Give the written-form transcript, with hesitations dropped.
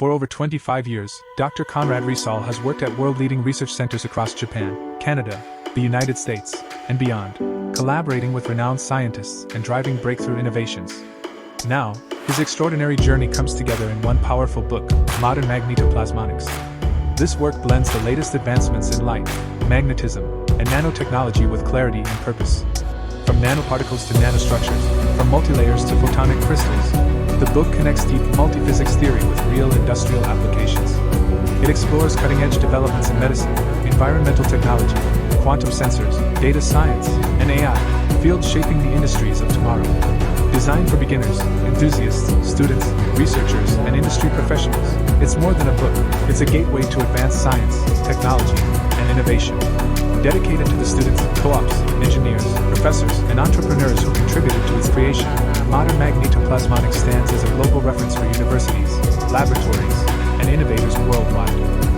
For over 25 years, Dr. Conrad Rizal has worked at world-leading research centers across Japan, Canada, the United States, and beyond, collaborating with renowned scientists and driving breakthrough innovations. Now, his extraordinary journey comes together in one powerful book, Modern Magnetoplasmonics. This work blends the latest advancements in light, magnetism, and nanotechnology with clarity and purpose. From nanoparticles to nanostructures, from multilayers to photonic crystals, the book connects deep multiphysics theory with real industrial applications. It explores cutting-edge developments in medicine, environmental technology, quantum sensors, data science, and AI, fields shaping the industries of tomorrow. Designed for beginners, enthusiasts, students, researchers, and industry professionals, it's more than a book, it's a gateway to advanced science, technology, and innovation. Dedicated to the students, co-ops, engineers, professors, and entrepreneurs who contributed to its creation, Modern Magnetoplasmonics stands as a global reference for universities, laboratories, and innovators worldwide.